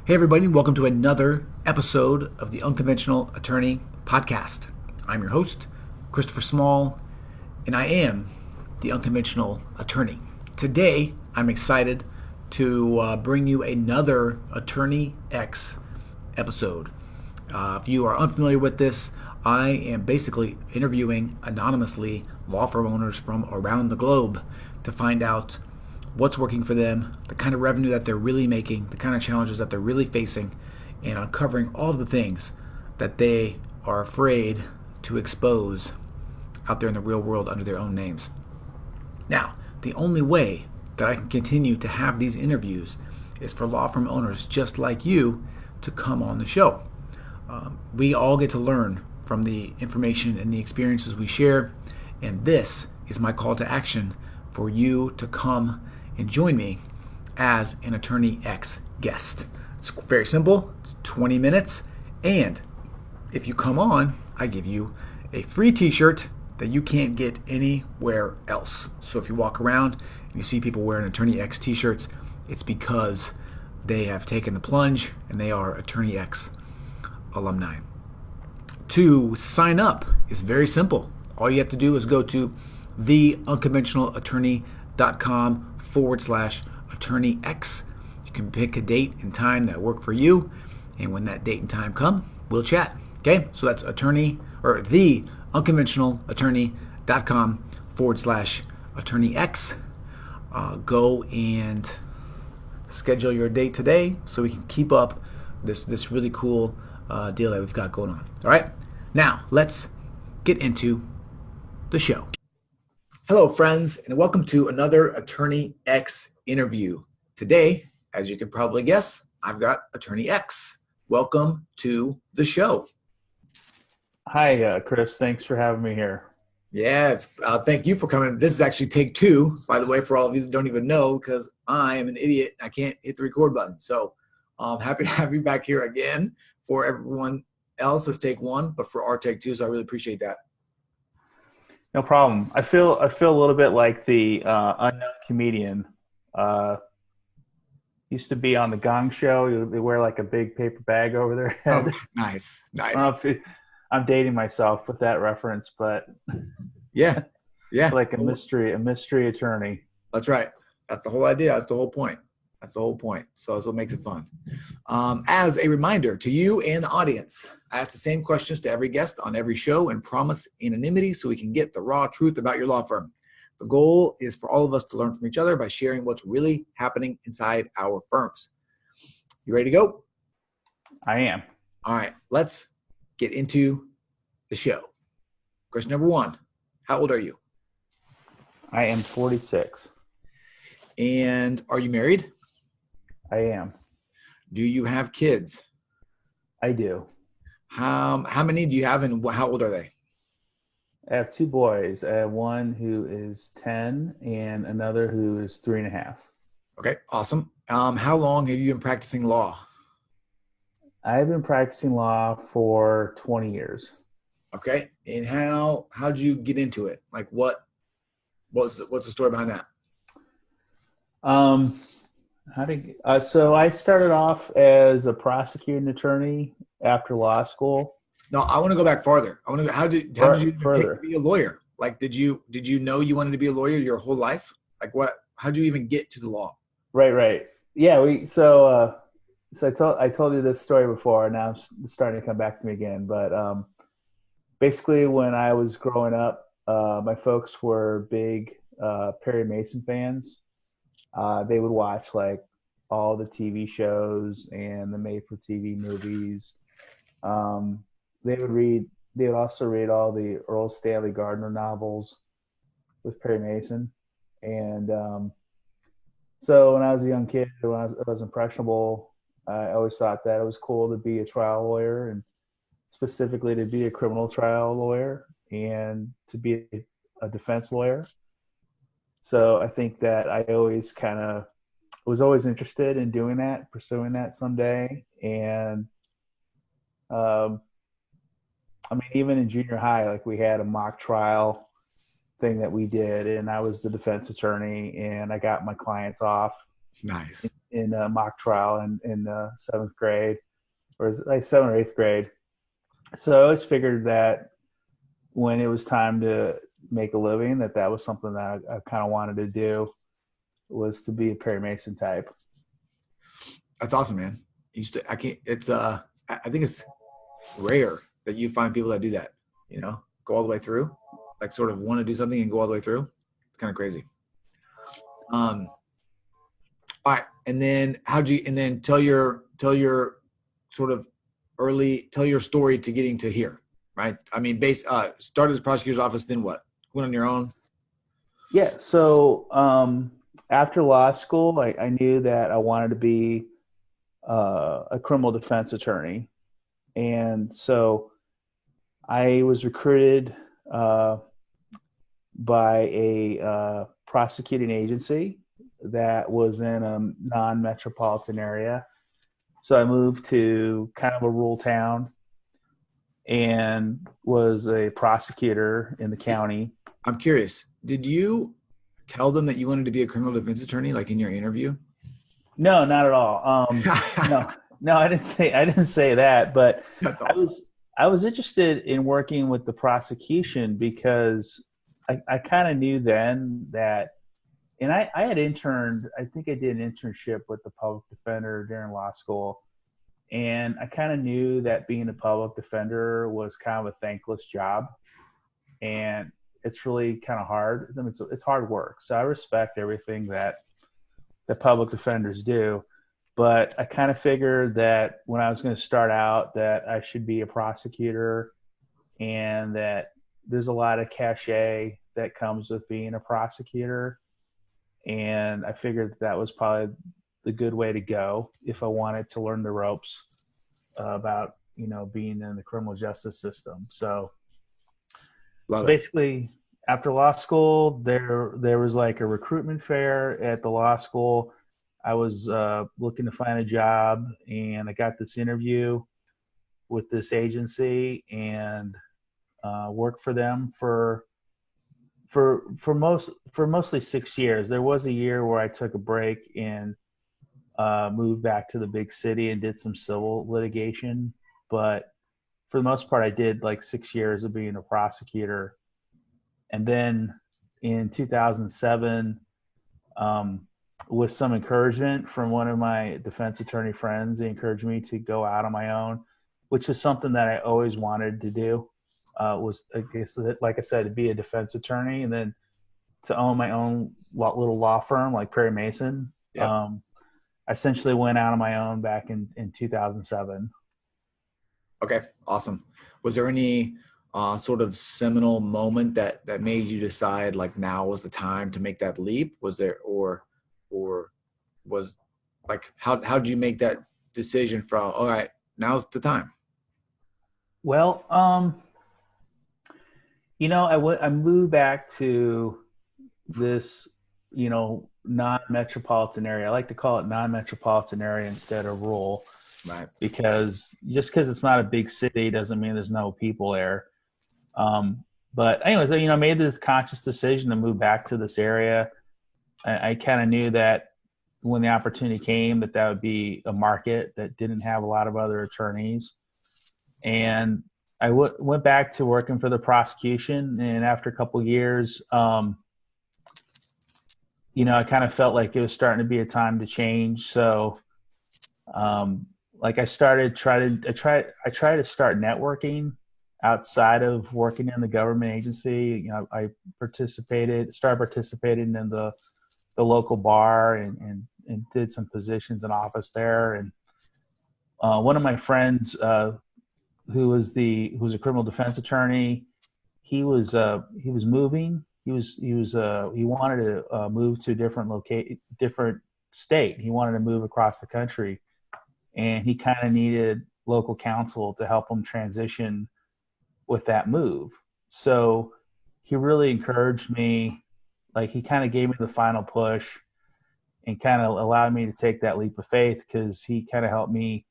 Hey, everybody, welcome to another episode of the Unconventional Attorney Podcast. I'm your host, Christopher Small, and I am the Unconventional Attorney. Today, I'm excited to bring you another Attorney X episode. If you are unfamiliar with this, I am basically interviewing anonymously law firm owners from around the globe to find out what's working for them, the kind of revenue that they're really making, the kind of challenges that they're really facing, and uncovering all of the things that they are afraid to expose out there in the real world under their own names. Now, the only way that I can continue to have these interviews is for law firm owners just like you to come on the show. We all get to learn from the information and the experiences we share, and this is my call to action for you to come and join me as an Attorney X guest. It's very simple. It's 20 minutes. And if you come on, I give you a free t-shirt that you can't get anywhere else. So if you walk around and you see people wearing Attorney X t-shirts, it's because they have taken the plunge and they are Attorney X alumni. To sign up is very simple. All you have to do is go to theunconventionalattorney.com/Attorney X. You can pick a date and time that work for you, and when that date and time come, we'll chat. Okay, so that's theunconventionalattorney.com/Attorney X. Go and schedule your date today so we can keep up this really cool deal that we've got going on. All right, now let's get into the show. Hello, friends, and welcome to another Attorney X interview. Today, as you can probably guess, I've got Attorney X. Welcome to the show. Hi, Chris. Thanks for having me here. Yeah, thank you for coming. This is actually take two, by the way, for all of you that don't even know, because I am an idiot. I can't hit the record button. So I'm happy to have you back here again. For everyone else, it's take one, but for our take two, so I really appreciate that. No problem. I feel a little bit like the unknown comedian. Used to be on the Gong Show. They wear like a big paper bag over their head. Oh, nice. I don't know if I'm dating myself with that reference, but yeah, like a mystery attorney. That's right. That's the whole idea. That's the whole point. So that's what makes it fun. As a reminder to you and the audience, I ask the same questions to every guest on every show and promise anonymity so we can get the raw truth about your law firm. The goal is for all of us to learn from each other by sharing what's really happening inside our firms. You ready to go? I am. All right, let's get into the show. Question number one, how old are you? I am 46. And are you married? I am. Do you have kids? I do. How many do you have, and how old are they? I have two boys. I have one who is 10 and another who is 3.5. Okay, awesome. How long have you been practicing law? I've been practicing law for 20 years. Okay, and how'd you get into it? Like, what's the story behind that? So I started off as a prosecuting attorney after law school. No, I want to go back farther. How did you pick to be a lawyer? Like, did you know you wanted to be a lawyer your whole life? Like, how'd you even get to the law? Right. Yeah, I told you this story before, and now it's starting to come back to me again. But basically, when I was growing up, my folks were big Perry Mason fans. They would watch like all the TV shows and the made-for-TV movies. They would also read all the Earl Stanley Gardner novels with Perry Mason. And so when I was a young kid, when I was impressionable, I always thought that it was cool to be a trial lawyer, and specifically to be a criminal trial lawyer and to be a defense lawyer. So I think that I always was always interested in doing that, pursuing that someday. And even in junior high, like we had a mock trial thing that we did, and I was the defense attorney, and I got my clients off. Nice. in a mock trial in seventh grade, or like seventh or eighth grade. So I always figured that when it was time to make a living, that was something that I kind of wanted to do, was to be a Perry Mason type. That's awesome, man. I can't. It's I think it's rare that you find people that do that. Go all the way through, like sort of want to do something and go all the way through. It's kind of crazy. Um, all right, and then and then tell your sort of tell your story to getting to here, right? I mean, started as a prosecutor's office, then what? Went on your own. Yeah. So after law school, I knew that I wanted to be a criminal defense attorney, and so I was recruited by a prosecuting agency that was in a non-metropolitan area. So I moved to kind of a rural town and was a prosecutor in the county. I'm curious. Did you tell them that you wanted to be a criminal defense attorney, like in your interview? No, not at all. No, no, I didn't say that, but That's I awesome. was I was interested in working with the prosecution because I kind of knew then that, and I had interned. I think I did an internship with the public defender during law school, and I kind of knew that being a public defender was kind of a thankless job, and it's really kind of hard. I mean, it's hard work. So I respect everything that the public defenders do, but I kind of figured that when I was going to start out, that I should be a prosecutor, and that there's a lot of cachet that comes with being a prosecutor. And I figured that was probably the good way to go if I wanted to learn the ropes about being in the criminal justice system. So Love it. basically, after law school, there was like a recruitment fair at the law school. I was looking to find a job, and I got this interview with this agency, and worked for them for mostly 6 years. There was a year where I took a break and moved back to the big city and did some civil litigation, but for the most part, I did like 6 years of being a prosecutor. And then in 2007, um, with some encouragement from one of my defense attorney friends, they encouraged me to go out on my own, which is something that I always wanted to do. Was, I guess, like I said, to be a defense attorney and then to own my own little law firm like Perry Mason. Yep. I essentially went out on my own back in 2007. Okay. Awesome. Was there any sort of seminal moment that made you decide like now was the time to make that leap? Was there or was like how did you make that decision from all right, now's the time? Well, I moved back to this, non-metropolitan area. I like to call it non-metropolitan area instead of rural, Right. because just because it's not a big city doesn't mean there's no people there. But anyways, I made this conscious decision to move back to this area. I kind of knew that when the opportunity came, that would be a market that didn't have a lot of other attorneys. And I went back to working for the prosecution. And after a couple of years, I kind of felt like it was starting to be a time to change. So, like I tried to start networking outside of working in the government agency. I started participating in the local bar and did some positions in office there. And one of my friends, who was a criminal defense attorney, he was moving. He wanted to move to a different state. He wanted to move across the country, and he kind of needed local counsel to help him transition with that move. So he really encouraged me. Like, he kind of gave me the final push and kind of allowed me to take that leap of faith, because he kind of helped me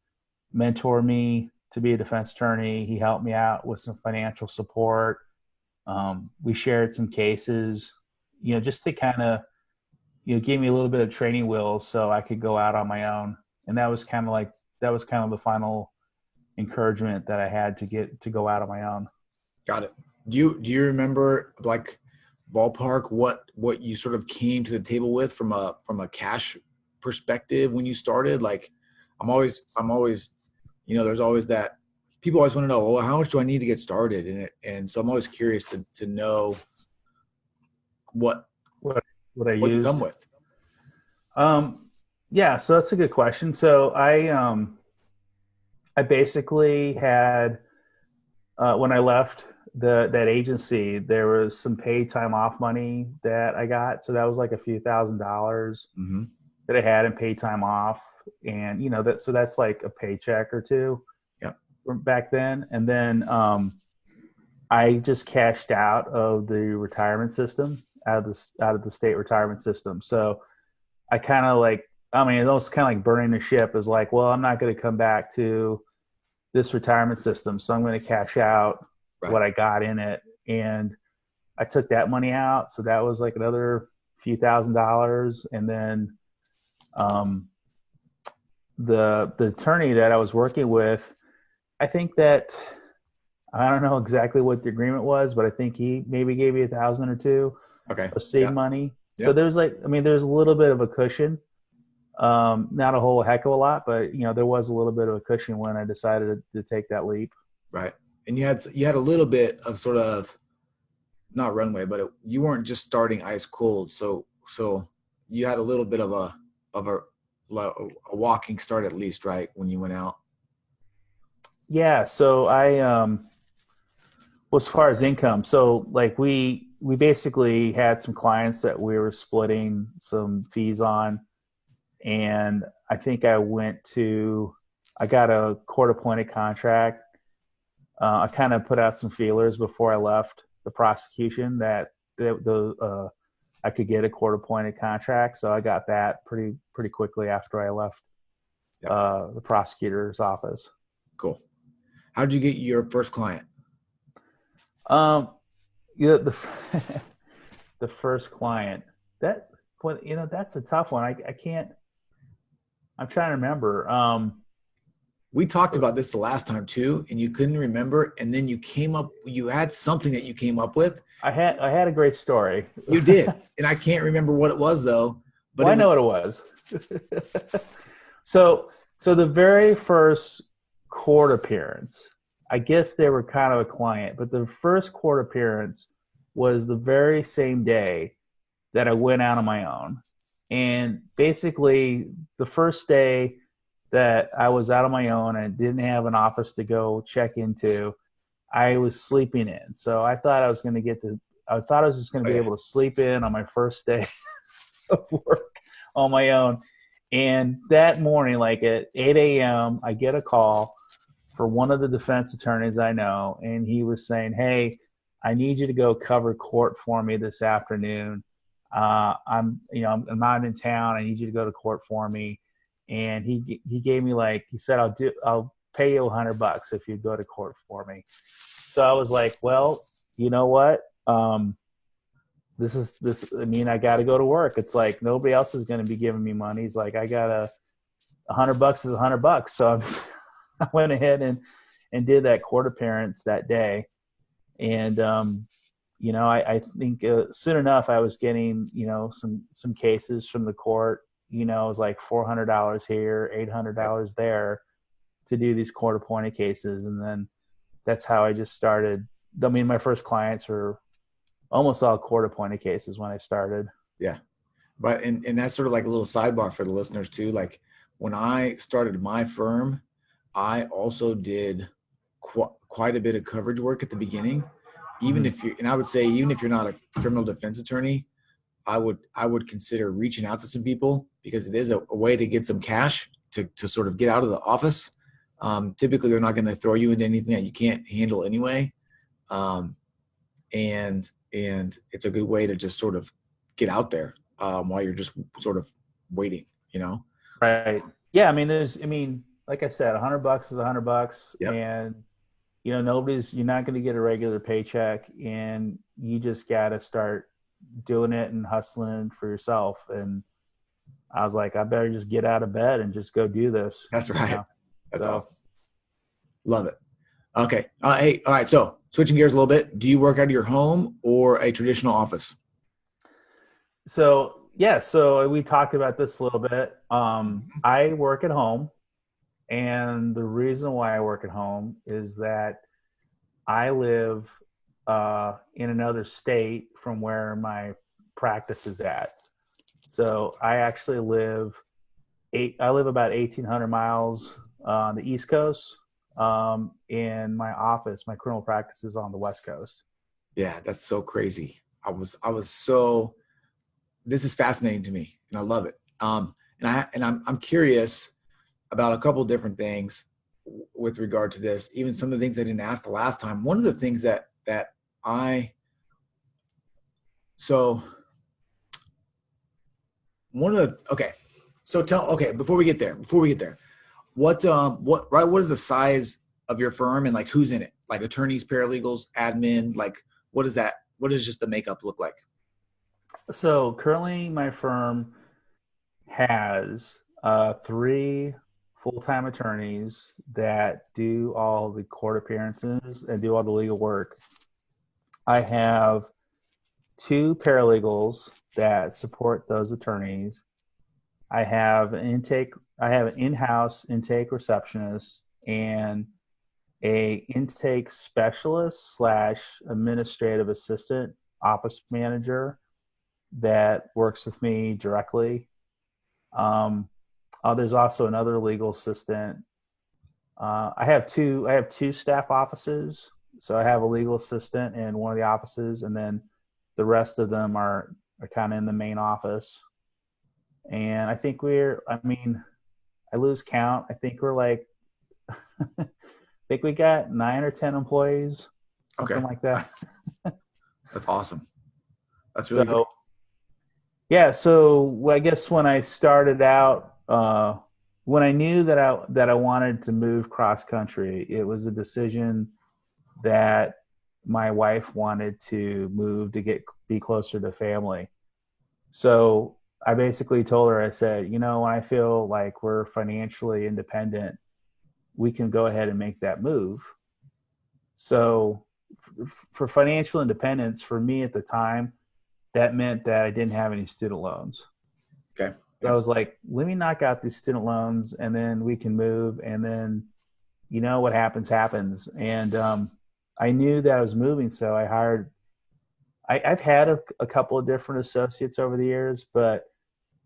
mentor me to be a defense attorney. He helped me out with some financial support. We shared some cases, just to kind of, gave me a little bit of training wheels so I could go out on my own. And that was kind of the final encouragement that I had to go out on my own. Got it. Do you remember like ballpark what you sort of came to the table with from a cash perspective when you started? Like I'm always there's always that people always want to know, well, how much do I need to get started in it? And so I'm always curious to know what What what I what you come used. with. Yeah, so that's a good question. So I basically had when I left that agency, there was some paid time off money that I got. So that was like a few $1,000s Mm-hmm. that I had in paid time off, and that's like a paycheck or two Yeah. from back then. And then I just cashed out of the retirement system, out of the state retirement system. So I kind of like, I mean, it was kind of like burning the ship. Is like, well, I'm not going to come back to this retirement system, so I'm going to cash out Right. what I got in it. And I took that money out, so that was like another few $1,000s. And then um, the attorney that I was working with, I think that I don't know exactly what the agreement was, but I think he maybe gave me 1,000 or two Okay. of seed Yeah. money. So Yep. there's like, I mean, there's a little bit of a cushion. Not a whole heck of a lot, but there was a little bit of a cushion when I decided to take that leap. Right. And you had a little bit of sort of not runway, but you weren't just starting ice cold. So you had a little bit of a walking start at least, right? When you went out. Yeah. So I, well, as far as income, so like we basically had some clients that we were splitting some fees on, and I think I got a court appointed contract. I kind of put out some feelers before I left the prosecution that I could get a court appointed contract, so I got that pretty quickly after I left Yep. the prosecutor's office. Cool. How did you get your first client? Um, yeah, the first client that well, that's a tough one. I can't. I'm trying to remember. We talked about this the last time too, and you couldn't remember, and then you had something that you came up with. I had a great story. You did, and I can't remember what it was though. But Well, it I was know what it was. So the very first court appearance, I guess they were kind of a client, but the first court appearance was the very same day that I went out on my own. And basically, the first day that I was out on my own and didn't have an office to go check into, I was sleeping in. So I thought I was just going to oh, be yeah. able to sleep in on my first day of work on my own. And that morning, like at 8 a.m., I get a call for one of the defense attorneys I know, and he was saying, "Hey, I need you to go cover court for me this afternoon. I'm not in town. I need you to go to court for me." And he gave me he said, I'll pay you $100 if you go to court for me. So I was like, well, you know what? This. I mean, I got to go to work. It's like nobody else is going to be giving me money. It's like I got $100 is $100. So I went ahead and did that court appearance that day. And, I think soon enough I was getting, some cases from the court. It was like $400 here, Right. $800 there to do these court appointed cases. And then that's how I just started. I mean, my first clients were almost all court appointed cases when I started. Yeah. But and that's sort of like a little sidebar for the listeners too. Like when I started my firm, I also did quite a bit of coverage work at the beginning. Mm-hmm. And I would say even if you're not a criminal defense attorney, I would consider reaching out to some people because it is a way to get some cash to sort of get out of the office. Typically, they're not going to throw you into anything that you can't handle anyway, and it's a good way to just sort of get out there while you're just sort of waiting. Right. Yeah. I mean, like I said, $100 is $100, Yep. and you're not going to get a regular paycheck, and you just got to start doing it and hustling for yourself. And I was like, I better just get out of bed and just go do this. That's right. That's So, awesome. Love it. Okay. Hey, all right. So switching gears a little bit, do you work out of your home or a traditional office? so yeah, so we talked about this a little bit. I work at home, and the reason why I work at home is that I live in another state from where my practice is at. So I actually I live about 1,800 miles on the East Coast. In my office, my criminal practice is on the West Coast. Yeah, that's so crazy. I was so, this is fascinating to me and I love it. I'm curious about a couple of different things with regard to this, even some of the things I didn't ask the last time. One of the things that I, so one of the, okay, so okay, before we get there, what is the size of your firm and like who's in it? Like attorneys, paralegals, admin, like what does just the makeup look like? So currently, my firm has three full-time attorneys that do all the court appearances and do all the legal work. I have two paralegals that support those attorneys. I have an in-house intake receptionist and a intake specialist slash administrative assistant office manager that works with me directly. There's also another legal assistant. I have two staff offices. So I have a legal assistant in one of the offices, and then the rest of them are kind of in the main office. And I think I lose count. I think we're like, I think we got 9 or 10 employees, Okay. something like that. That's awesome. That's really great. So yeah, so I guess when I started out, when I knew that I wanted to move cross country, it was a decision that my wife wanted to move to be closer to family. So I basically told her, I said, when I feel like we're financially independent, we can go ahead and make that move. So for financial independence, for me at the time, that meant that I didn't have any student loans. Okay. So I was like, let me knock out these student loans and then we can move. And then, what happens. And I knew that I was moving. So I've had a couple of different associates over the years, but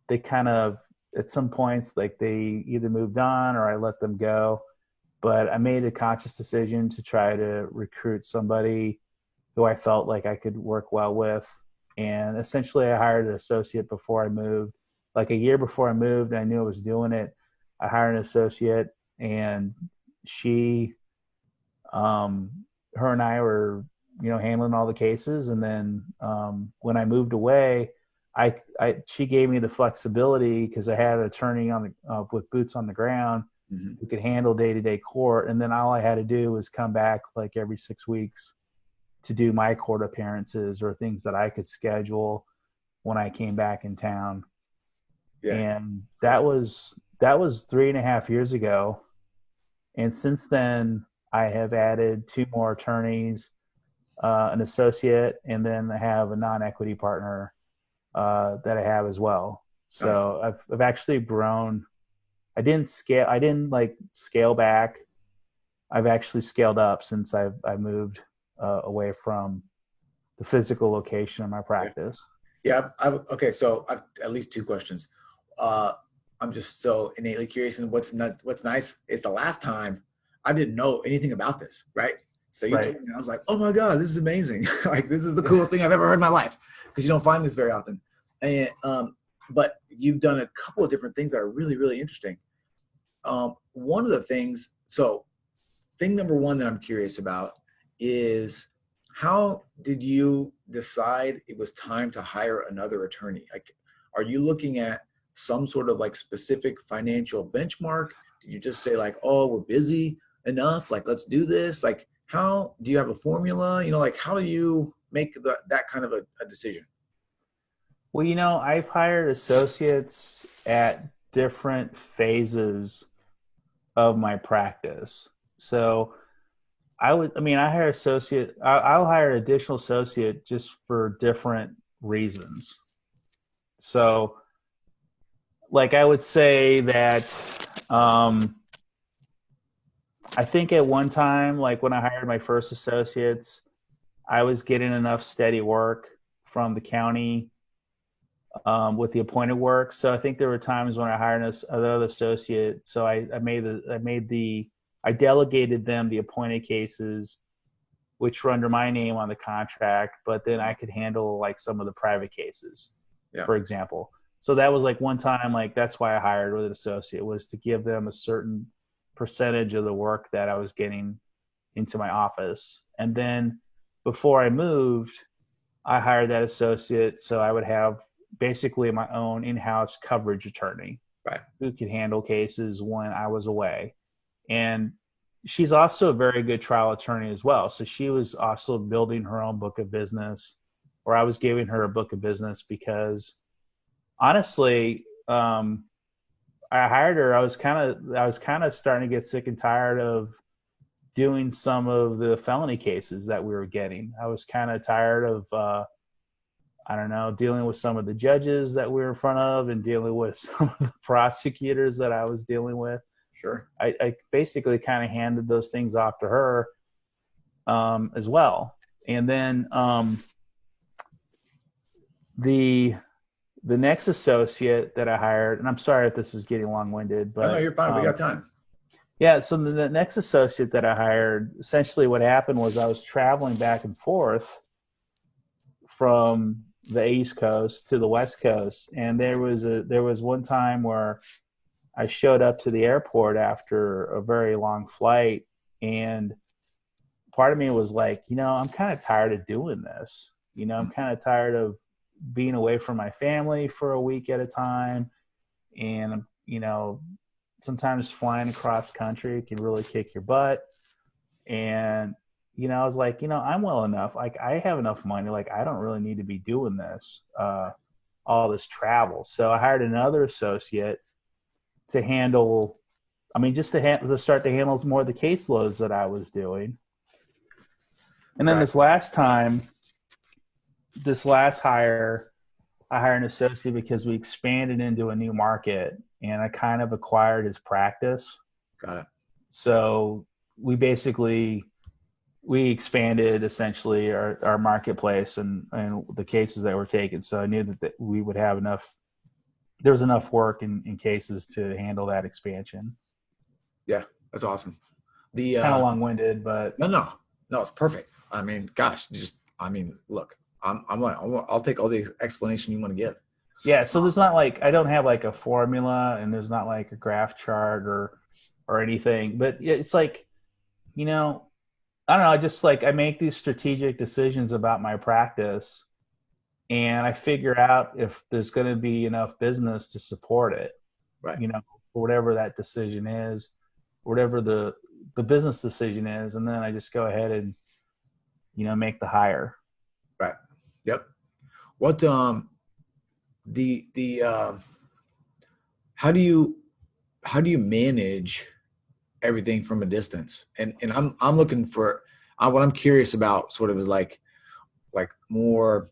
they kind of, at some points, like they either moved on or I let them go. But I made a conscious decision to try to recruit somebody who I felt like I could work well with. And essentially, I hired an associate before I moved. Like a year before I moved, I knew I was doing it. I hired an associate, and she, her and I were, handling all the cases. And then when I moved away, she gave me the flexibility because I had an attorney with boots on the ground who could handle day-to-day court. And then all I had to do was come back like every 6 weeks to do my court appearances or things that I could schedule when I came back in town. Yeah. And that was 3.5 years ago. And since then, I have added two more attorneys, an associate, and then I have a non-equity partner that I have as well. So nice. I've actually grown. I didn't like scale back. I've actually scaled up since I moved away from the physical location of my practice. Yeah. Okay. So I've at least two questions. I'm just so innately curious, and what's nice is the last time I didn't know anything about this, right? So you told me, and I was like, oh my God, this is amazing. Like, this is the coolest thing I've ever heard in my life, because you don't find this very often. And but you've done a couple of different things that are really, really interesting. One of the things, so thing number one that I'm curious about is, how did you decide it was time to hire another attorney? Like, are you looking at some sort of like specific financial benchmark? Did you just say like, oh, we're busy enough, like let's do this? Like, how do you have a formula? Like, how do you make that kind of a decision? Well, I've hired associates at different phases of my practice. So I hire I'll hire an additional associate just for different reasons. So, like, I would say that, um, I think at one time, like when I hired my first associates, I was getting enough steady work from the county with the appointed work. So I think there were times when I hired another associate. So I delegated them the appointed cases, which were under my name on the contract, but then I could handle like some of the private cases, Yeah. for example. So that was like one time, like that's why I hired with an associate, was to give them a certain percentage of the work that I was getting into my office. And then before I moved, I hired that associate so I would have basically my own in-house coverage attorney Right. who could handle cases when I was away. And she's also a very good trial attorney as well. So she was also building her own book of business, or I was giving her a book of business because honestly, I hired her. I was kind of starting to get sick and tired of doing some of the felony cases that we were getting. I was kind of tired of I don't know, dealing with some of the judges that we were in front of and dealing with some of the prosecutors that I was dealing with. Sure. I basically kind of handed those things off to her as well. And then the next associate that I hired, and I'm sorry if this is getting long-winded, No, but you're fine. We got time. yeah, so the next associate that I hired, essentially what happened was I was traveling back and forth from the East Coast to the West Coast, and there was one time where I showed up to the airport after a very long flight, and part of me was like, I'm kind of tired of doing this. I'm kind of tired of being away from my family for a week at a time, and sometimes flying across country can really kick your butt. And I was like, I'm well enough. Like, I have enough money. Like, I don't really need to be doing this, all this travel. So I hired another associate to handle. I mean, just to start to handle more of the caseloads that I was doing. And then Right. this last hire, I hired an associate because we expanded into a new market, and I kind of acquired his practice. Got it. So we expanded essentially our marketplace and the cases that were taken. So I knew that we would have there was enough work in cases to handle that expansion. Yeah, that's awesome. The Kind of long-winded, but no, it's perfect. I mean, gosh, look, I'll take all the explanation you want to give. yeah. So there's not like, I don't have like a formula, and there's not like a graph chart or anything, but it's like, I don't know. I just like, I make these strategic decisions about my practice, and I figure out if there's going to be enough business to support it, Right. For whatever that decision is, whatever the business decision is. And then I just go ahead and, make the hire. Right. Yep. What the how do you manage everything from a distance? And I'm looking for what I'm curious about sort of is like more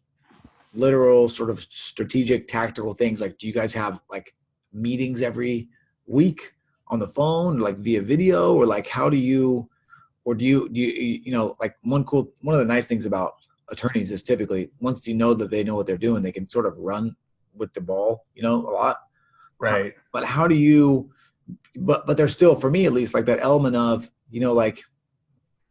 literal sort of strategic tactical things. Like, do you guys have like meetings every week on the phone, like via video, or like how do you, or do you like one of the nice things about attorneys is typically once you know that they know what they're doing, they can sort of run with the ball, a lot. Right. But how do you, but there's still, for me at least, like that element of, like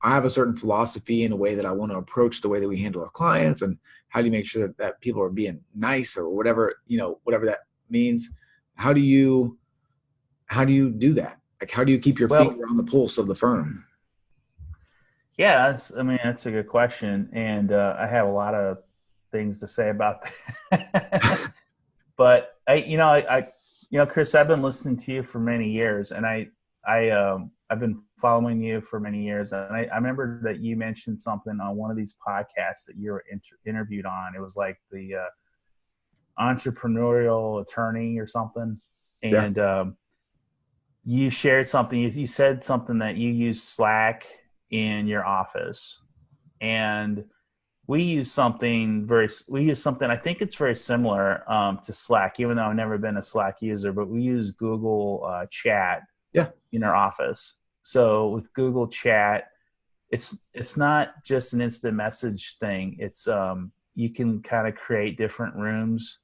I have a certain philosophy and a way that I want to approach the way that we handle our clients, and how do you make sure that people are being nice or whatever, whatever that means. How do you do that? Like, how do you keep your Well, finger on the pulse of the firm? yeah, that's a good question. And I have a lot of things to say about that. But Chris, I've been listening to you for many years, and I've been following you for many years. And I remember that you mentioned something on one of these podcasts that you were interviewed on. It was like the entrepreneurial attorney or something, Yeah. and you shared something. You said something that you use Slack in your office, and we use something. I think it's very similar to Slack, even though I've never been a Slack user. But we use Google Chat Yeah. in our office. So with Google Chat, it's not just an instant message thing. It's you can kind of create different rooms,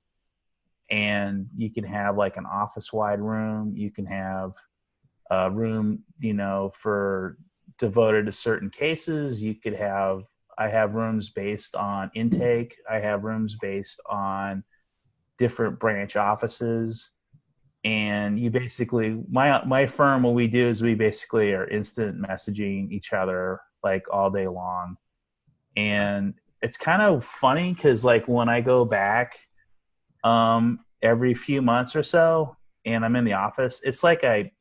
and you can have like an office wide room. You can have a room, for devoted to certain cases. You could have I have rooms based on intake. I have rooms based on different branch offices. And you basically my firm, what we do is we basically are instant messaging each other like all day long. And it's kind of funny because like when I go back every few months or so and I'm in the office, it's like I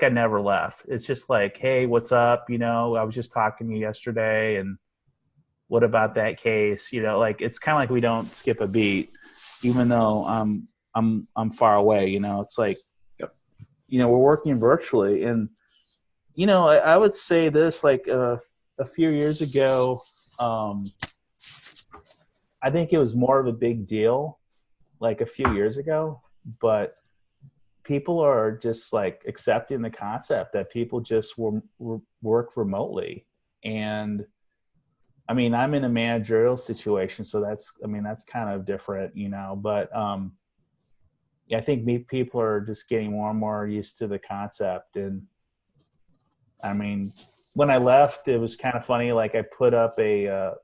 never left. It's just like, hey, what's up? I was just talking to you yesterday, and what about that case? Like it's kind of like we don't skip a beat, even though I'm far away. It's like, Yep. we're working virtually, and I would say this like a few years ago, I think it was more of a big deal, like a few years ago, but people are just like accepting the concept that people just work remotely. And I mean, I'm in a managerial situation, so that's kind of different, but yeah, I think people are just getting more and more used to the concept. And I mean, when I left, it was kind of funny. Like I put up a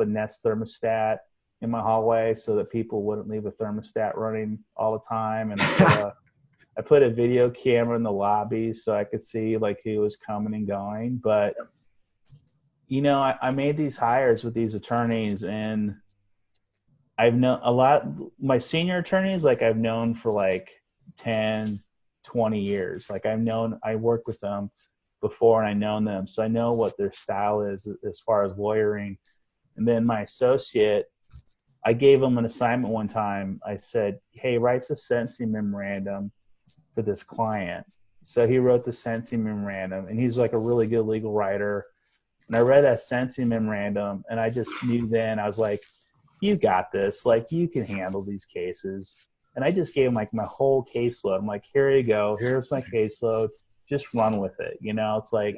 Nest thermostat in my hallway so that people wouldn't leave a thermostat running all the time, and I put a video camera in the lobby so I could see like who was coming and going. But I made these hires with these attorneys, and I've known a lot. My senior attorneys, like I've known for like 10, 20 years. Like I worked with them before, and I known them, so I know what their style is as far as lawyering. And then my associate, I gave him an assignment one time. I said, "Hey, write the sentencing memorandum for this client." So he wrote the sentencing memorandum, and he's like a really good legal writer. And I read that sentencing memorandum, and I just knew then, I was like, you got this. Like, you can handle these cases. And I just gave him like my whole caseload. I'm like, here you go. Here's my caseload. Just run with it. It's like,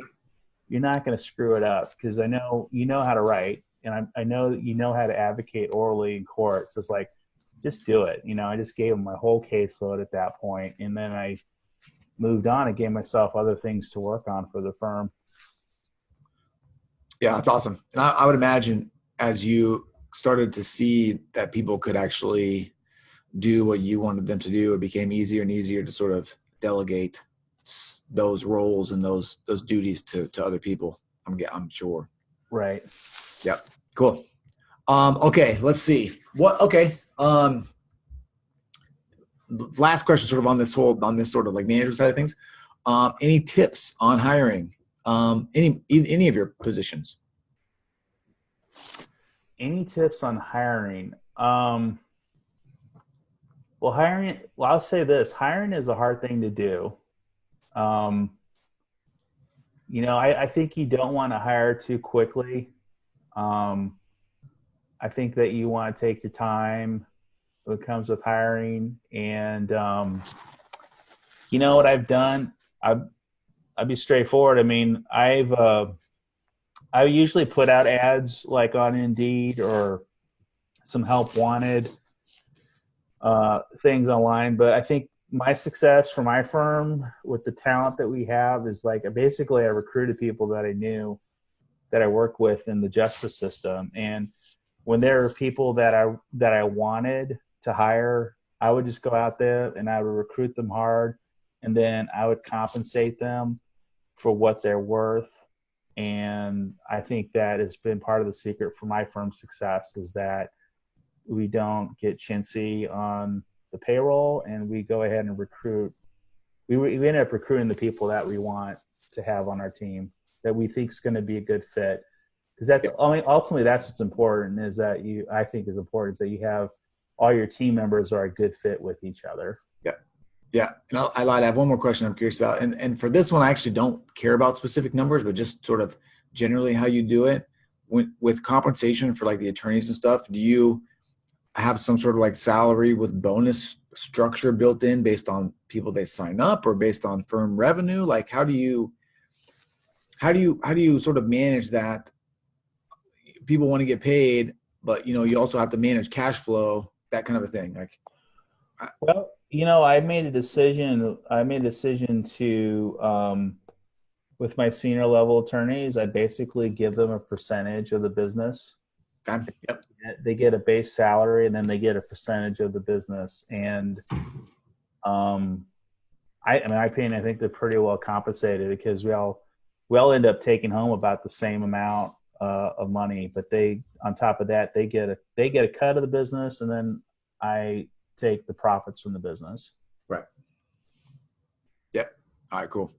you're not going to screw it up, because I know you know how to write, and I know you know how to advocate orally in court. So it's like, just do it. I just gave him my whole caseload at that point, and then I moved on and gave myself other things to work on for the firm. Yeah, that's awesome. And I would imagine as you started to see that people could actually do what you wanted them to do, it became easier and easier to sort of delegate those roles and those duties to other people. I'm sure. Right. Yep. Cool. Okay, let's see. Okay. Last question sort of on this sort of like manager side of things. Any tips on hiring? Any of your positions? Any tips on hiring? Well, I'll say this: hiring is a hard thing to do. I think you don't want to hire too quickly. I think that you want to take your time when it comes with hiring. And what I've done, I'll be straightforward. I mean, I usually put out ads like on Indeed or some help wanted things online. But I think my success for my firm with the talent that we have is like basically I recruited people that I knew, that I work with in the justice system. And when there are people that I wanted to hire, I would just go out there and I would recruit them hard, and then I would compensate them for what they're worth. And I think that has been part of the secret for my firm's success, is that we don't get chintzy on the payroll, and we go ahead and recruit. We end up recruiting the people that we want to have on our team, that we think is going to be a good fit. Because ultimately that's what's important, is that I think is important, is that you have all your team members are a good fit with each other. Yeah. Yeah. And I lied. I have one more question I'm curious about. And for this one, I actually don't care about specific numbers, but just sort of generally how you do it. With compensation for like the attorneys and stuff, do you have some sort of like salary with bonus structure built in based on people they sign up or based on firm revenue? Like how do you sort of manage that? People want to get paid, but you also have to manage cash flow, that kind of a thing. Like, Well, I made a decision. To, with my senior level attorneys, I basically give them a percentage of the business. okay, yep, They get a base salary, and then they get a percentage of the business. And I mean, I think they're pretty well compensated because we all end up taking home about the same amount of money. But on top of that, they get a cut of the business, and then I take the profits from the business. right, yep. All right, cool.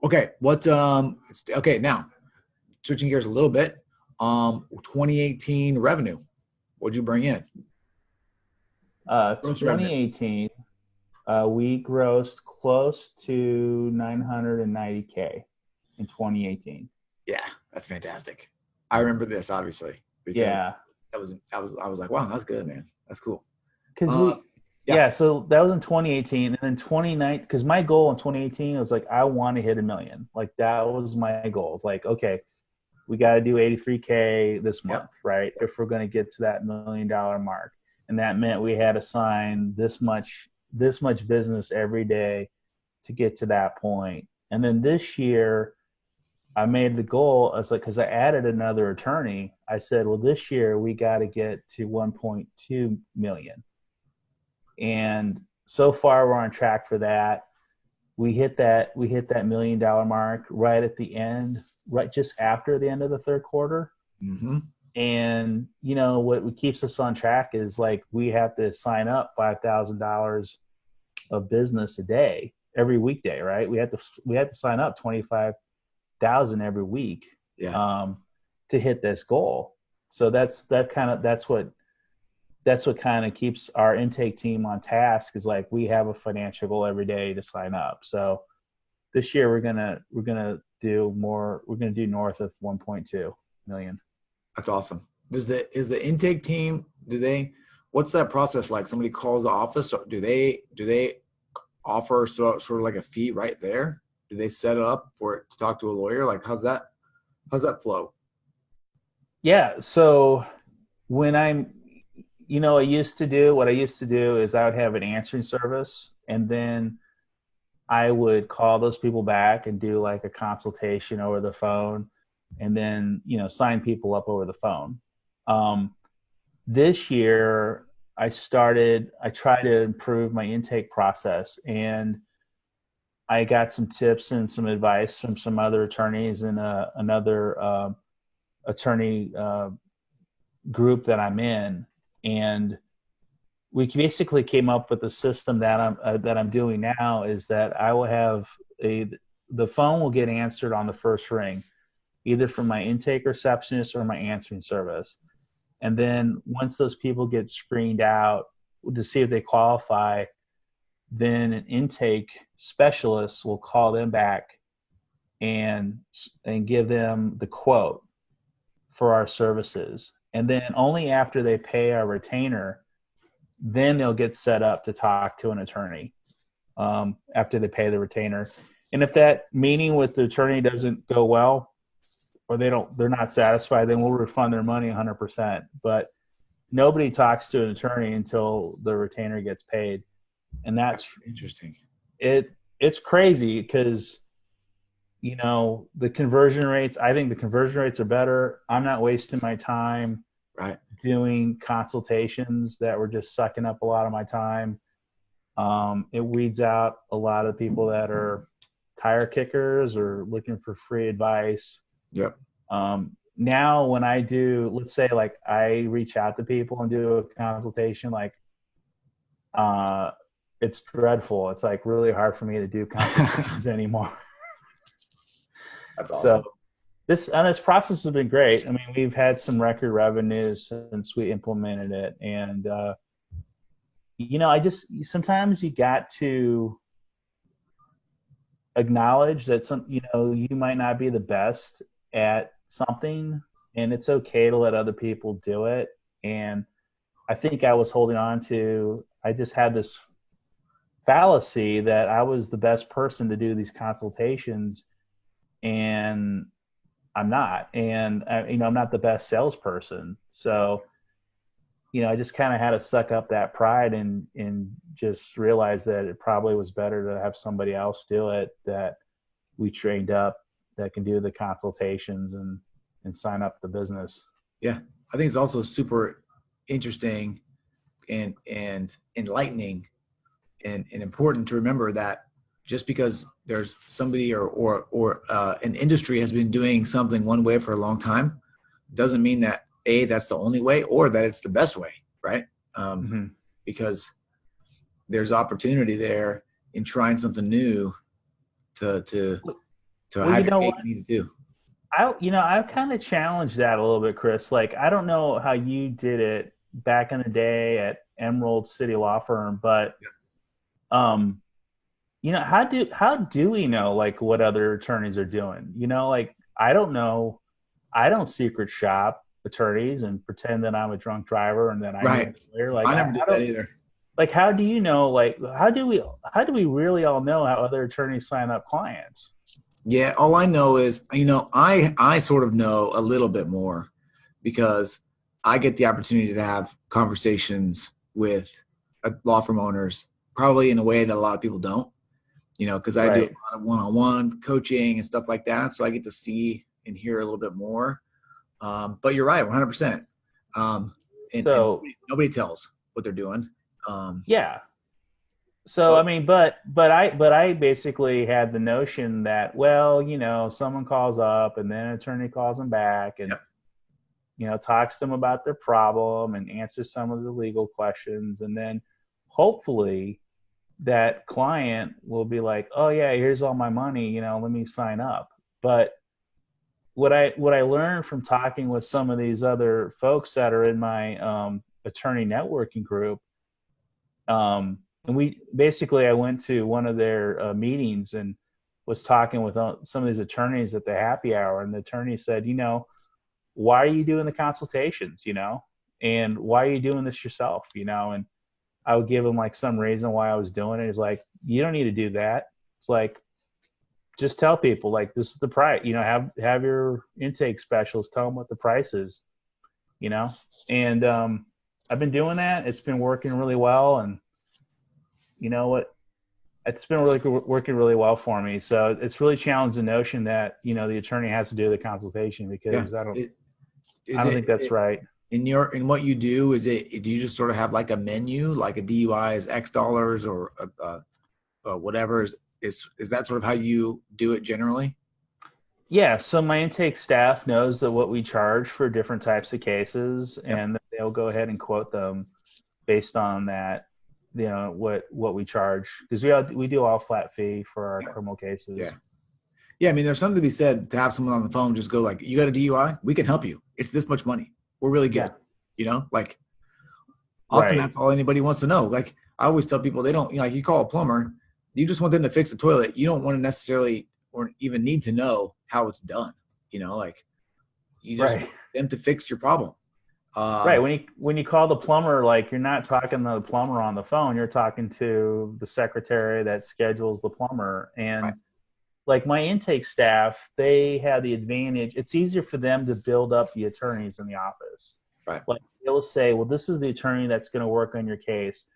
Okay, okay, now switching gears a little bit. 2018 revenue, what'd you bring in? 2018, we grossed close to 990K in 2018. Yeah, that's fantastic. I remember this obviously because I was like, wow, that's good, man. That's cool. Because so that was in 2018, and then 2019. Because my goal in 2018 was like, I want to hit 1 million. Like that was my goal. It's like, okay, we got to do 83K this month, right? If we're going to get to that $1 million mark, and that meant we had to sign this much business every day to get to that point. And then this year, I made the goal. I was like, because I added another attorney, I said, well, this year we got to get to 1.2 million. And so far, we're on track for that. We hit that $1 million mark right at the end, right just after the end of the third quarter. Mm-hmm. And what keeps us on track is like we have to sign up $5,000 of business a day every weekday, right? We had to sign up 25,000 every week, to hit this goal. So that's what kind of keeps our intake team on task, is like we have a financial goal every day to sign up. So this year we're gonna do more. We're gonna do north of 1.2 million. That's awesome. Is the intake team, what's that process like? Somebody calls the office, or do they offer sort of like a fee right there? Do they set it up for it to talk to a lawyer? Like how's that flow? Yeah. So when what I used to do is I would have an answering service, and then I would call those people back and do like a consultation over the phone, and then, sign people up over the phone. This year I tried to improve my intake process, and I got some tips and some advice from some other attorneys and another attorney group that I'm in. And we basically came up with a system that I'm doing now, is that I will have the phone will get answered on the first ring, either from my intake receptionist or my answering service. And then once those people get screened out to see if they qualify, then an intake specialist will call them back and give them the quote for our services. And then only after they pay our retainer, then they'll get set up to talk to an attorney, after they pay the retainer. And if that meeting with the attorney doesn't go well, or they're not satisfied, then we'll refund their money 100%. But nobody talks to an attorney until the retainer gets paid. And that's interesting. It's crazy because, the conversion rates, I think the conversion rates are better. I'm not wasting my time doing consultations that were just sucking up a lot of my time. It weeds out a lot of people that are tire kickers or looking for free advice. Yep. Now when I do, let's say like I reach out to people and do a consultation, like, it's dreadful. It's like really hard for me to do consultations anymore. That's awesome. So this process has been great. I mean, we've had some record revenues since we implemented it, and sometimes you got to acknowledge that you might not be the best at something, and it's okay to let other people do it. And I think I was holding on to, I just had this fallacy that I was the best person to do these consultations, and I'm not. And I'm not the best salesperson. So, I just kind of had to suck up that pride and just realize that it probably was better to have somebody else do it that we trained up that can do the consultations and sign up the business. Yeah. I think it's also super interesting and enlightening and important to remember that just because there's somebody or an industry has been doing something one way for a long time doesn't mean that that's the only way or that it's the best way, right? Because there's opportunity there in trying something new to have your cake and eat it too. I've kind of challenged that a little bit, Chris. Like, I don't know how you did it back in the day at Emerald City Law Firm, but how do we know like what other attorneys are doing? Like, I don't know. I don't secret shop attorneys and pretend that I'm a drunk driver and that I'm right. a lawyer. Like, I never did that either. Like, how do you know? Like, how do we really all know how other attorneys sign up clients? Yeah, all I know is, I sort of know a little bit more because I get the opportunity to have conversations with law firm owners, probably in a way that a lot of people don't, because I do a lot of one-on-one coaching and stuff like that. So I get to see and hear a little bit more. But you're right, 100%. And nobody tells what they're doing. Yeah. So I mean, but I basically had the notion that, well, someone calls up and then an attorney calls them back and talks to them about their problem and answers some of the legal questions, and then hopefully that client will be like, oh yeah, here's all my money, let me sign up. But what I learned from talking with some of these other folks that are in my attorney networking group, and I went to one of their meetings and was talking with some of these attorneys at the happy hour, and the attorney said, why are you doing the consultations, and why are you doing this yourself, and I would give him like some reason why I was doing it. He's like, you don't need to do that. It's like, just tell people like, this is the price, have your intake specialist tell them what the price is, and I've been doing that. It's been working really well. And you know what? It's been really working really well for me. So it's really challenged the notion that, the attorney has to do the consultation, because I don't think that's right. In what you do, do you just sort of have like a menu, like a DUI is X dollars or whatever? Is that sort of how you do it generally? Yeah. So my intake staff knows that what we charge for different types of cases, and they'll go ahead and quote them based on that, what we charge, because we do all flat fee for our criminal cases. Yeah. I mean, there's something to be said to have someone on the phone just go like, you got a DUI? We can help you. It's this much money. We're really good. Like often that's all anybody wants to know. Like I always tell people, they don't, like you call a plumber, you just want them to fix a toilet. You don't want to necessarily or even need to know how it's done. Like you just want them to fix your problem. Right. When you call the plumber, like you're not talking to the plumber on the phone, you're talking to the secretary that schedules the plumber. And like my intake staff, they have the advantage. It's easier for them to build up the attorneys in the office. Right. Like they'll say, well, this is the attorney that's going to work on your case,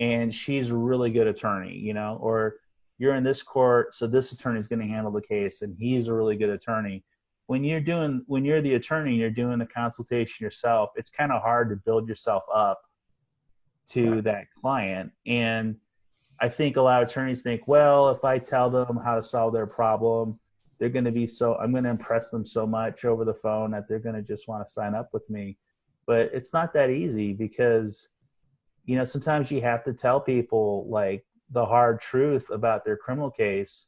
and she's a really good attorney, or you're in this court, so this attorney is going to handle the case, and he's a really good attorney. When you're the attorney and you're doing the consultation yourself, it's kind of hard to build yourself up to that client. And I think a lot of attorneys think, well, if I tell them how to solve their problem, I'm going to impress them so much over the phone that they're going to just want to sign up with me. But it's not that easy, because, sometimes you have to tell people like the hard truth about their criminal case.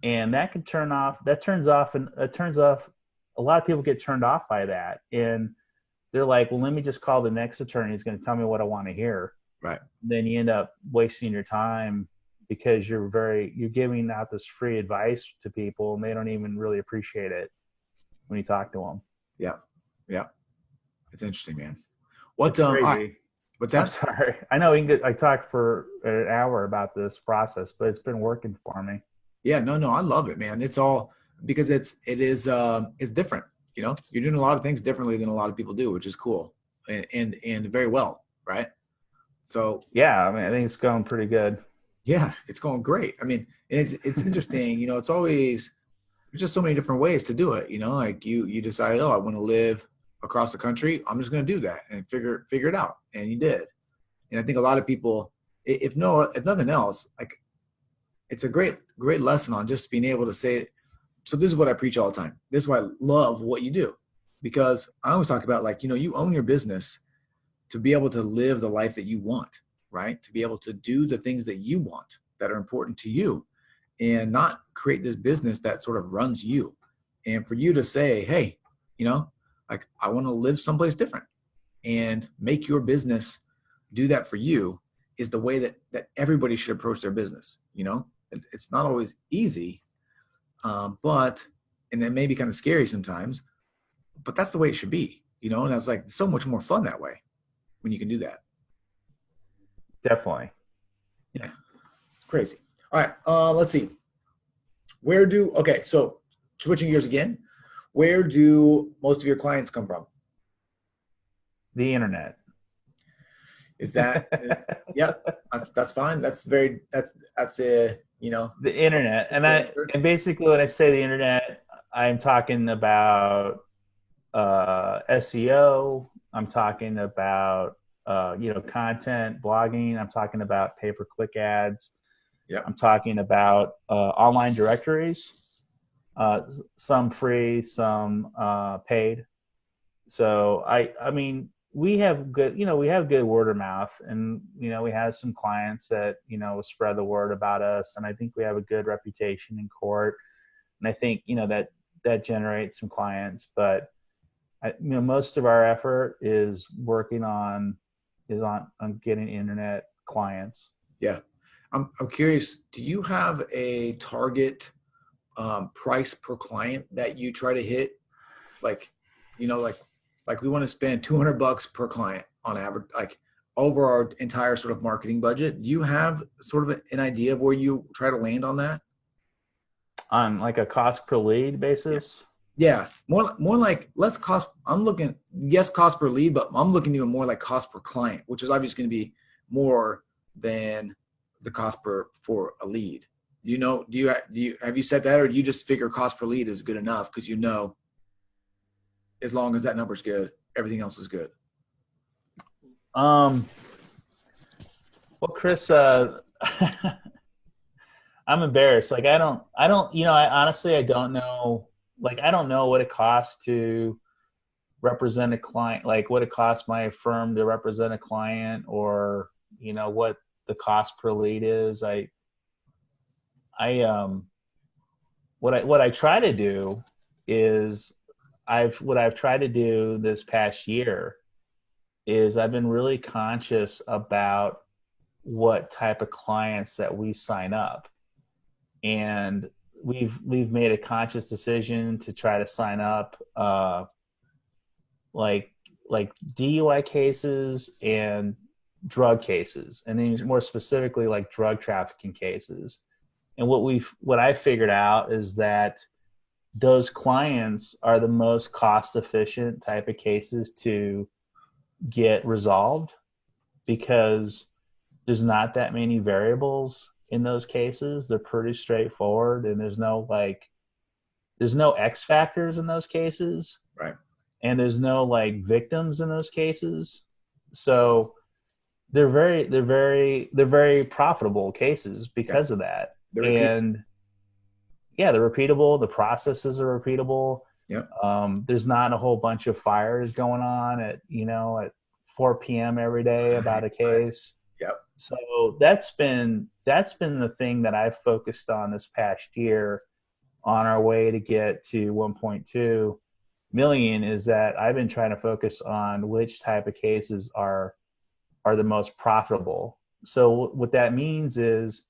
And that can turns off, a lot of people get turned off by that. And they're like, well, let me just call the next attorney who's going to tell me what I want to hear. Right. then you end up wasting your time because you're giving out this free advice to people and they don't even really appreciate it when you talk to them. Yeah. Yeah. It's interesting, man. It's All right. crazy. What's I'm that? sorry. I know I talked for an hour about this process, but it's been working for me. Yeah, no, I love it, man. It's all because it's different. You know, you're doing a lot of things differently than a lot of people do, which is cool and very well, right? So Yeah, I mean, I think it's going pretty good. yeah, it's going great. I mean, it's interesting. You know, it's always there's just so many different ways to do it. You know, like you decided, oh, I want to live across the country. I'm just going to do that and figure it out, and you did. And I think a lot of people, if nothing else, like it's a great lesson on just being able to say. So this is what I preach all the time. This is why I love what you do, because I always talk about, like, you know, you own your business to be able to live the life that you want, right? To be able to do the things that you want that are important to you, and not create this business that sort of runs you. And for you to say, hey, you know, like, I want to live someplace different, and make your business do that for you, is the way that everybody should approach their business. You know, it's not always easy, but and it may be kind of scary sometimes, but that's the way it should be. You know, and it's like so much more fun that way when you can do that. Definitely. Yeah, it's crazy. All right, let's see. Okay, so switching gears again, where do most of your clients come from? The internet. Is that, yeah, that's fine. That's you know, The internet. And basically when I say the internet, I'm talking about SEO. I'm talking about content, blogging. I'm talking about pay-per-click ads. Yeah, I'm talking about online directories, some free, some paid. So I mean, we have good word of mouth, and we have some clients that spread the word about us, and I think we have a good reputation in court, and I think that generates some clients. But most of our effort is on getting internet clients. yeah. I'm curious. Do you have a target price per client that you try to hit? Like, you know, like we want to spend $200 per client on average, like over our entire sort of marketing budget. Do you have sort of an idea of where you try to land on that? On like a cost per lead Yeah. basis. Yeah, more like less cost. I'm looking, yes, cost per lead, but I'm looking even more like cost per client, which is obviously going to be more than the cost per for a lead. Have you said that, or do you just figure cost per lead is good enough because as long as that number's good, everything else is good? um well, Chris, I'm embarrassed. Like I honestly, I don't know. Like, I don't know what it costs to represent a client, like what it costs my firm to represent a client, or what the cost per lead is. I what I try to do is I've tried to do this past year is I've been really conscious about what type of clients that we sign up, and we've made a conscious decision to try to sign up like DUI cases and drug cases, and then more specifically like drug trafficking cases. And what I figured out is that those clients are the most cost efficient type of cases to get resolved, because there's not that many variables in those cases. They're pretty straightforward, and there's no X factors in those cases, Right. and there's no like victims in those cases. So they're very profitable cases Yeah. because of that. The repeat. And yeah, they're repeatable. The processes are repeatable. Yeah. There's not a whole bunch of fires going on at 4 p.m. every day about a Right. case. Yep. So that's been the thing that I've focused on this past year on our way to get to 1.2 million, is that I've been trying to focus on which type of cases are are the most profitable. So what that means is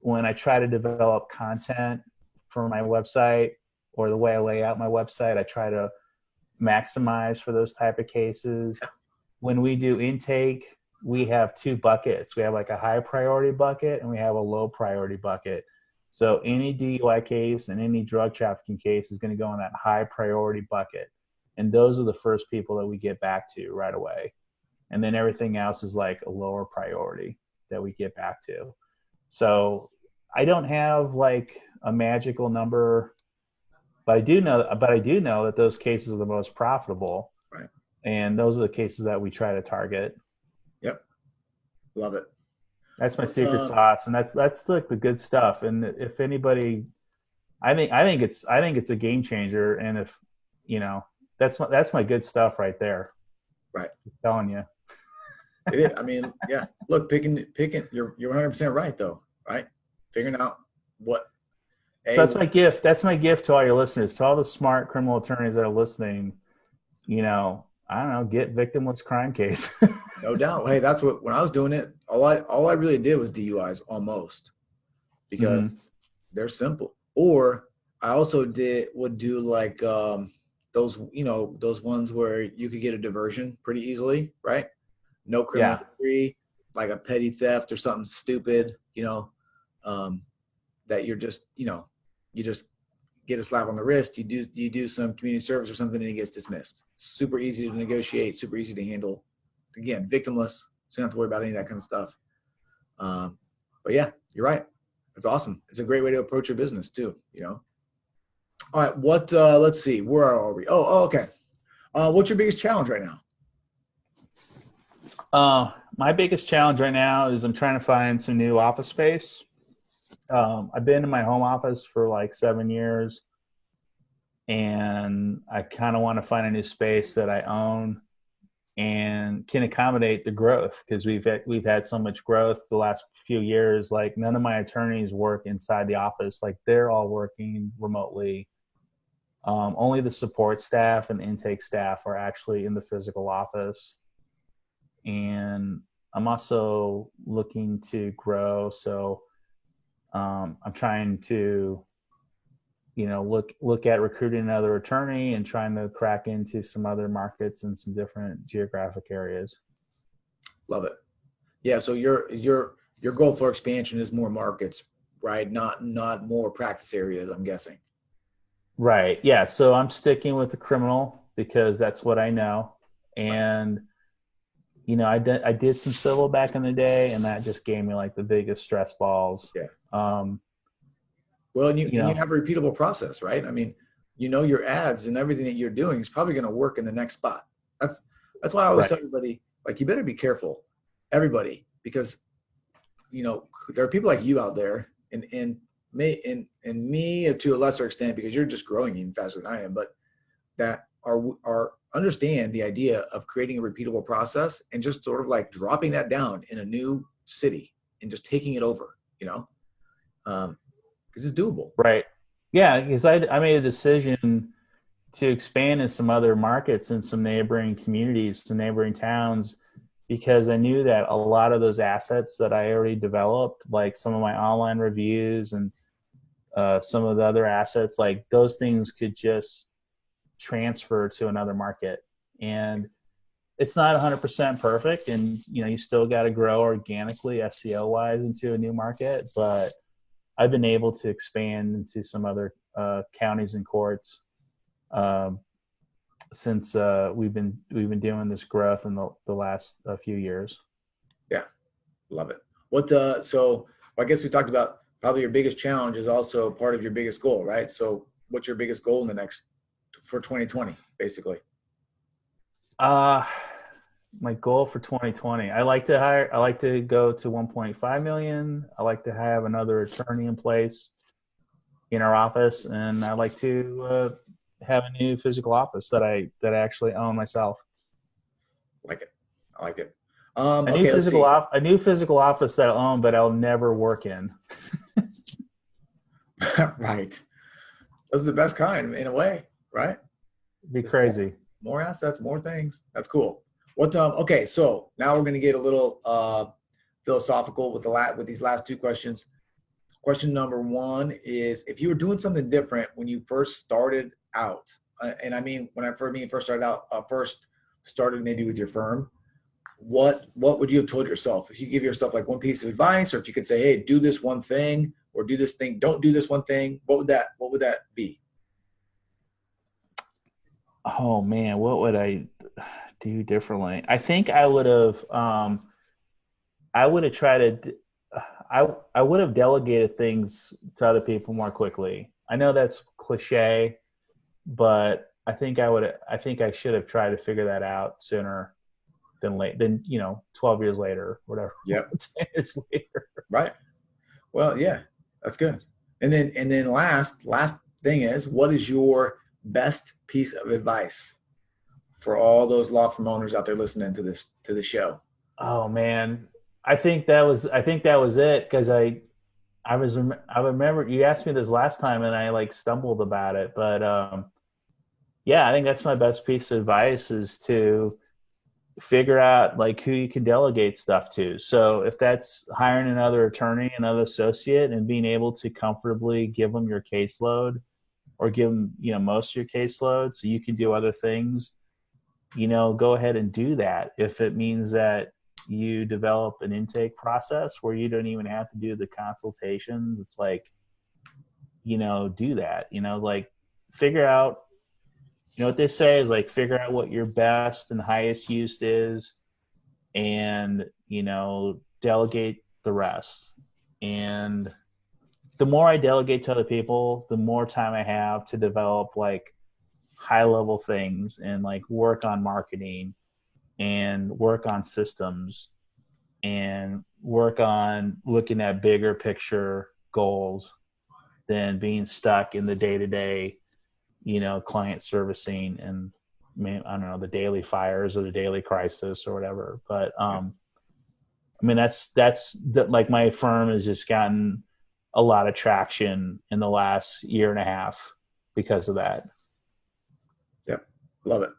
when I try to develop content for my website or the way I lay out my website, I try to maximize for those type of cases. When we do intake, we have two buckets. We have like a high priority bucket and we have a low priority bucket. So any DUI case and any drug trafficking case is going to go in that high priority bucket. And those are the first people that we get back to right away. And then everything else is like a lower priority that we get back to. So I don't have like a magical number, but I do know that those cases are the most profitable. Right. And those are the cases that we try to target. Yep. Love it. That's my secret sauce. And that's like the good stuff. And if anybody, I think it's a game changer. And if, that's my good stuff right there. Right. I'm telling you. It is. I mean, yeah. Look, picking. You're 100% right, though. Right. Figuring out what. So that's my gift. That's my gift to all your listeners, to all the smart criminal attorneys that are listening. I don't know, get victimless crime case. No doubt. Hey, that's what, when I was doing it, all I really did was DUIs almost, because they're simple. Or I also would do like those ones where you could get a diversion pretty easily, right? No criminal history, like a petty theft or something stupid, that you're just, you just get a slap on the wrist, you do some community service or something, and it gets dismissed. Super easy to negotiate, super easy to handle. Again, victimless, so you don't have to worry about any of that kind of stuff. But yeah, you're right. It's awesome. It's a great way to approach your business too, All right, let's see, where are we? Oh, okay. What's your biggest challenge right now? My biggest challenge right now is I'm trying to find some new office space. I've been in my home office for like 7 years, and I kind of want to find a new space that I own and can accommodate the growth, because we've had so much growth the last few years. Like, none of my attorneys work inside the office. Like, they're all working remotely. Only the support staff and intake staff are actually in the physical office. And I'm also looking to grow. So I'm trying to, look at recruiting another attorney and trying to crack into some other markets and some different geographic areas. Love it. Yeah. So your goal for expansion is more markets, right? Not more practice areas, I'm guessing. Right. Yeah. So I'm sticking with the criminal because that's what I know. And, I did some civil back in the day, and that just gave me like the biggest stress balls. Yeah. Well, and you have a repeatable process, right? I mean, your ads and everything that you're doing is probably going to work in the next spot. That's why I always tell everybody, like, you better be careful, everybody, because there are people like you out there, and me to a lesser extent, because you're just growing even faster than I am, but that are understand the idea of creating a repeatable process and just sort of like dropping that down in a new city and just taking it over, because it's doable. Right. Yeah, because I made a decision to expand in some other markets and some neighboring communities, some neighboring towns, because I knew that a lot of those assets that I already developed, like some of my online reviews and some of the other assets, like those things could just transfer to another market. And it's not 100% perfect, and you still got to grow organically SEO wise into a new market, but I've been able to expand into some other counties and courts since we've been doing this growth in the last few years. Yeah, love it. So I guess we talked about probably your biggest challenge is also part of your biggest goal, right? So what's your biggest goal for 2020, basically? My goal for 2020, I like to go to 1.5 million. I like to have another attorney in place in our office, and I like to have a new physical office that I actually own myself. I like it. A new physical office that I'll own, but I'll never work in. Right. Those are the best kind, in a way, right? It'd be crazy. More assets, more things. That's cool. Okay, so now we're going to get a little philosophical with these last two questions. Question number one is, if you were doing something different when you first started out, and I mean when I first started out, first started maybe with your firm, what would you have told yourself? If you give yourself like one piece of advice, or if you could say, hey, do this one thing, or do this thing, don't do this one thing, what would that be? Oh man, what would I do differently? I think I would have tried to I would have delegated things to other people more quickly. I know that's cliche, but I think I should have tried to figure that out sooner than 12 years later, whatever. Yep. 10 years later. Right. Well, yeah, that's good. And then last thing is, what is your best piece of advice for all those law firm owners out there listening to the show? Oh man, I think that was it because I remember you asked me this last time and I like stumbled about it, but yeah, I think that's my best piece of advice is to figure out like who you can delegate stuff to. So if that's hiring another attorney, another associate, and being able to comfortably give them your caseload or give them, most of your caseload so you can do other things, go ahead and do that. If it means that you develop an intake process where you don't even have to do the consultations, it's like, do that, like figure out, what they say is like figure out what your best and highest use is and, delegate the rest. And the more I delegate to other people, the more time I have to develop like high level things and like work on marketing and work on systems and work on looking at bigger picture goals than being stuck in the day-to-day, client servicing and I don't know, the daily fires or the daily crisis or whatever. But like my firm has just gotten a lot of traction in the last year and a half because of that. Yep. Love it.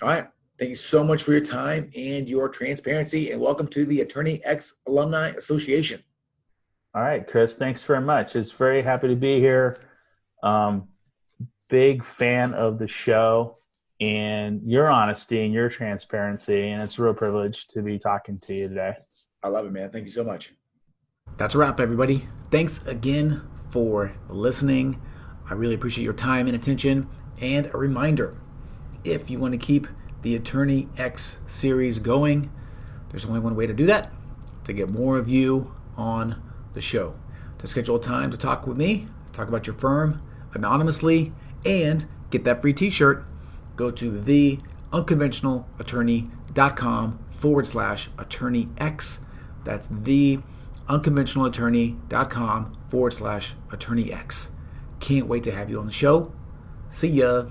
All right. Thank you so much for your time and your transparency, and welcome to the Attorney X Alumni Association. All right, Chris, thanks very much. It's very happy to be here. Big fan of the show and your honesty and your transparency, and it's a real privilege to be talking to you today. I love it, man. Thank you so much. That's a wrap, everybody. Thanks again for listening. I really appreciate your time and attention. And a reminder, if you want to keep the Attorney X series going, there's only one way to do that, to get more of you on the show. To schedule a time to talk with me, talk about your firm anonymously, and get that free t-shirt, go to theunconventionalattorney.com/attorneyx. That's theunconventionalattorney.com/attorneyx. Can't wait to have you on the show. See ya.